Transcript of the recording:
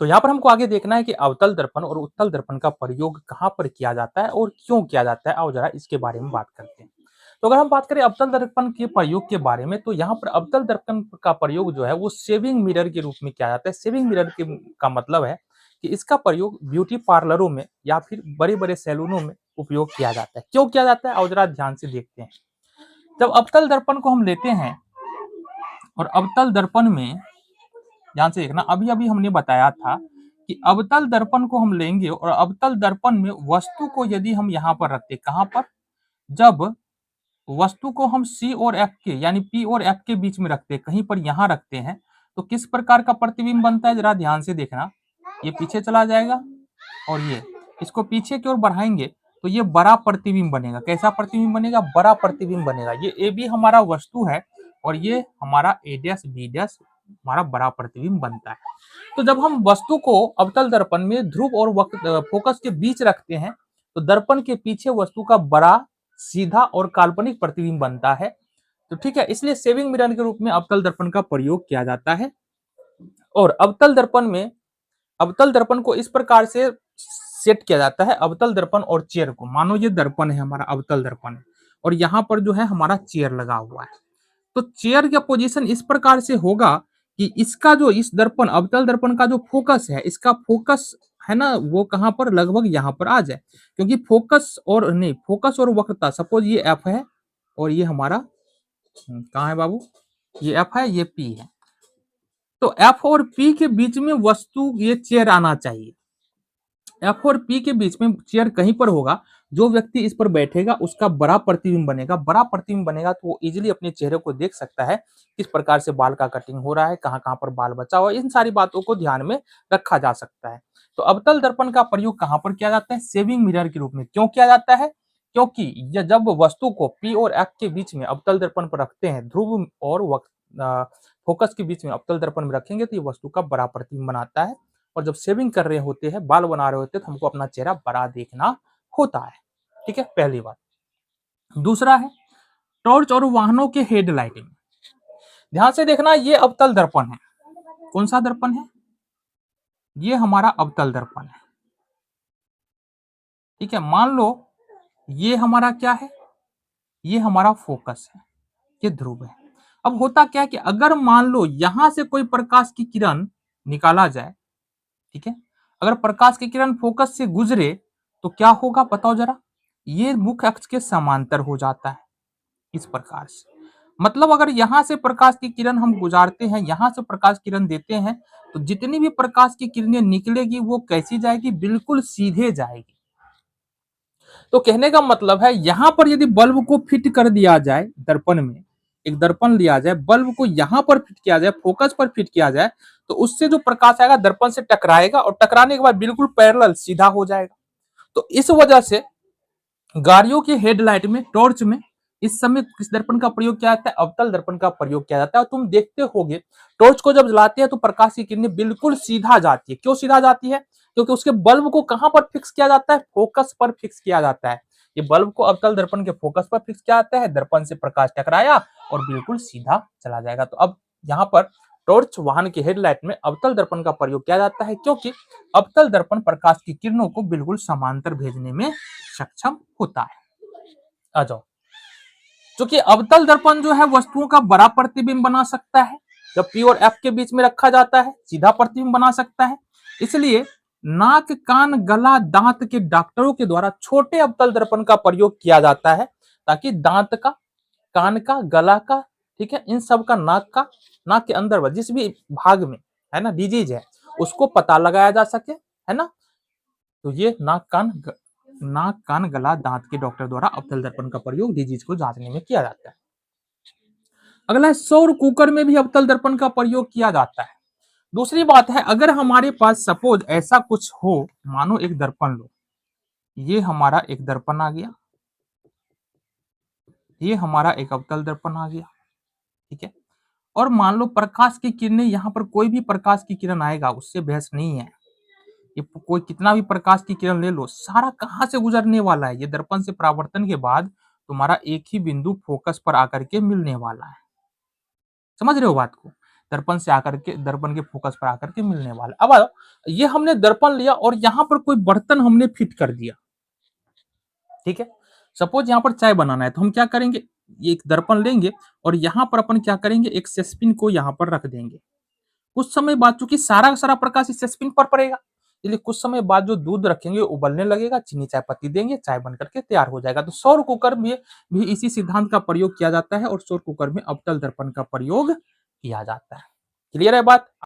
तो यहाँ पर हमको आगे देखना है कि अवतल दर्पण और उत्तल दर्पण का प्रयोग कहाँ पर किया जाता है और क्यों किया जाता है। आओ जरा इसके बारे में बात करते हैं। तो अगर हम बात करें अवतल दर्पण के प्रयोग के बारे में, तो यहाँ पर अवतल दर्पण का प्रयोग जो है वो शेविंग मिरर के रूप में किया जाता है। शेविंग मिरर के का मतलब है कि इसका प्रयोग ब्यूटी पार्लरों में या फिर बड़े-बड़े सैलूनों में उपयोग किया जाता है। क्यों किया जाता है? आओ जरा ध्यान से देखते हैं। जब अवतल दर्पण को हम लेते हैं और अवतल दर्पण में ध्यान से देखना, अभी अभी हमने बताया था कि अवतल दर्पण को हम लेंगे और अवतल दर्पण में वस्तु को यदि हम यहाँ पर रखते, कहाँ पर? जब वस्तु को हम सी और एफ के यानी पी और एफ के बीच में रखते हैं, कहीं पर यहाँ रखते हैं, तो किस प्रकार का प्रतिबिंब बनता है? जरा ध्यान से देखना। ये पीछे चला जाएगा और ये इसको पीछे की ओर बढ़ाएंगे तो ये बड़ा प्रतिबिंब बनेगा। कैसा प्रतिबिंब बनेगा? बड़ा प्रतिबिंब बनेगा। ये ए बी हमारा वस्तु है और ये हमारा ए डैश बी डैश हमारा बड़ा प्रतिबिंब बनता है। तो जब हम वस्तु को अवतल दर्पण में ध्रुव और फोकस के बीच रखते हैं तो दर्पण के पीछे वस्तु का बड़ा, सीधा और काल्पनिक प्रतिबिंब बनता है। तो ठीक है, इसलिए शेविंग मिरर के रूप में अवतल दर्पण का प्रयोग किया जाता है। और अवतल दर्पण को इस प्रकार से सेट किया जाता है, अवतल दर्पण और चेयर को। मानो ये दर्पण है, हमारा अवतल दर्पण है और यहाँ पर जो है हमारा चेयर लगा हुआ है। तो चेयर का पोजीशन इस प्रकार से होगा कि इसका जो इस दर्पण अवतल दर्पण का जो फोकस है, इसका फोकस है ना, वो कहाँ पर? लगभग यहाँ पर आ जाए। क्योंकि फोकस और वक्रता, सपोज ये एफ है और ये हमारा कहाँ है बाबू? ये एफ है, ये पी है। तो एफ और पी के बीच में वस्तु ये चेयर आना चाहिए। एफ और पी के बीच में चेयर कहीं पर होगा, जो व्यक्ति इस पर बैठेगा उसका बड़ा प्रतिबिंब बनेगा। बड़ा प्रतिबिंब बनेगा तो वो इजीली अपने चेहरे को देख सकता है, किस प्रकार से बाल का कटिंग हो रहा है, कहाँ कहाँ पर बाल बचा हुआ है, इन सारी बातों को ध्यान में रखा जा सकता है। तो अवतल दर्पण का प्रयोग कहाँ पर किया जाता है? शेविंग मिरर के रूप में। क्यों किया जाता है? क्योंकि जब वस्तु को पी और एफ के बीच में अवतल दर्पण पर रखते हैं, ध्रुव और फोकस के बीच में अवतल दर्पण में रखेंगे तो ये वस्तु का बड़ा प्रतिबिंब बनाता है। और जब शेविंग कर रहे होते हैं, बाल बना रहे होते हैं, तो हमको अपना चेहरा बड़ा देखना होता है। ठीक है, पहली बात। दूसरा है टॉर्च और वाहनों के हेडलाइटिंग। ध्यान से देखना, ये अवतल दर्पण है। कौन सा दर्पण है? ये हमारा अवतल दर्पण है। ठीक है, मान लो ये हमारा क्या है? ये हमारा फोकस है, ये ध्रुव है। अब होता क्या है कि अगर मान लो यहां से कोई प्रकाश की किरण निकाला जाए, ठीक है, अगर प्रकाश की किरण फोकस से गुजरे तो क्या होगा बताओ जरा? ये मुख्य अक्ष के समांतर हो जाता है इस प्रकार से। मतलब अगर यहां से प्रकाश की किरण हम गुजारते हैं, यहां से प्रकाश किरण देते हैं, तो जितनी भी प्रकाश की किरणें निकलेगी वो कैसी जाएगी? बिल्कुल सीधे जाएगी। तो कहने का मतलब है यहां पर यदि बल्ब को फिट कर दिया जाए दर्पण में, एक दर्पण लिया जाए, बल्ब को यहां पर फिट किया जाए, फोकस पर फिट किया जाए, तो उससे जो प्रकाश आएगा दर्पण से टकराएगा और टकराने के बाद बिल्कुल पैरेलल सीधा हो जाएगा। तो इस वजह से गाड़ियों के हेडलाइट में, टॉर्च में इस समय किस दर्पण का प्रयोग किया जाता है? अवतल दर्पण का प्रयोग किया जाता है। और तुम देखते होगे टॉर्च को जब जलाते हैं तो प्रकाश की किरणें बिल्कुल सीधा जाती है। क्यों सीधा जाती है? क्योंकि उसके बल्ब को कहां पर फिक्स किया जाता है? फोकस पर फिक्स किया जाता है। ये बल्ब को अवतल दर्पण के फोकस पर फिक्स किया जाता है, दर्पण से प्रकाश टकराया और बिल्कुल सीधा चला जाएगा। तो अब यहाँ पर टॉर्च वाहन के हेडलाइट में अवतल दर्पण का प्रयोग किया जाता है, क्योंकि अवतल दर्पण प्रकाश की किरणों को बिल्कुल समांतर भेजने में सक्षम होता है। आ जाओ, क्योंकि अवतल दर्पण जो है वस्तुओं का बड़ा प्रतिबिंब बना सकता है, जब पी और एफ के बीच में रखा जाता है सीधा प्रतिबिंब बना सकता है। इसलिए नाक, कान, गला, दांत के डॉक्टरों के द्वारा छोटे अवतल दर्पण का प्रयोग किया जाता है, ताकि दांत का, कान का, गला का, ठीक है, इन सब का, नाक के अंदर जिस भी भाग में है ना डिजीज है उसको पता लगाया जा सके, है ना। तो ये नाक, कान, गला, दांत के डॉक्टर द्वारा अवतल दर्पण का प्रयोग डिजीज को जांचने में किया जाता है। अगला है सौर कुकर में भी अवतल दर्पण का प्रयोग किया जाता है। दूसरी बात है, अगर हमारे पास सपोज ऐसा कुछ हो, मानो एक दर्पण लो, ये हमारा एक दर्पण आ गया, ये हमारा एक अवतल दर्पण आ गया, ठीक है, और मान लो प्रकाश की किरणें, यहां पर कोई भी प्रकाश की किरण आएगा उससे बहस नहीं है, ये कोई कितना भी प्रकाश की किरण ले लो, सारा कहां से गुजरने वाला है? ये दर्पण से परावर्तन के बाद तुम्हारा एक ही बिंदु फोकस पर आकर के मिलने वाला है। समझ रहे हो बात को? दर्पण से आकर के दर्पण के फोकस पर आकर के मिलने वाला। अब आओ, ये हमने दर्पण लिया और यहाँ पर कोई बर्तन हमने फिट कर दिया, ठीक है। सपोज यहाँ पर चाय बनाना है तो हम क्या करेंगे, एक दर्पण लेंगे और यहाँ पर अपन क्या करेंगे, एक सस्पिन को यहाँ पर रख देंगे। कुछ समय बाद चूंकि सारा का सारा प्रकाश इस सस्पिन पर पड़ेगा, इसलिए कुछ समय बाद जो दूध रखेंगे उबलने लगेगा, चीनी चाय पत्ती देंगे, चाय बन करके तैयार हो जाएगा। तो सौर कुकर में भी इसी सिद्धांत का प्रयोग किया जाता है और सौर कुकर में अवतल दर्पण का प्रयोग किया जाता है। क्लियर है बात?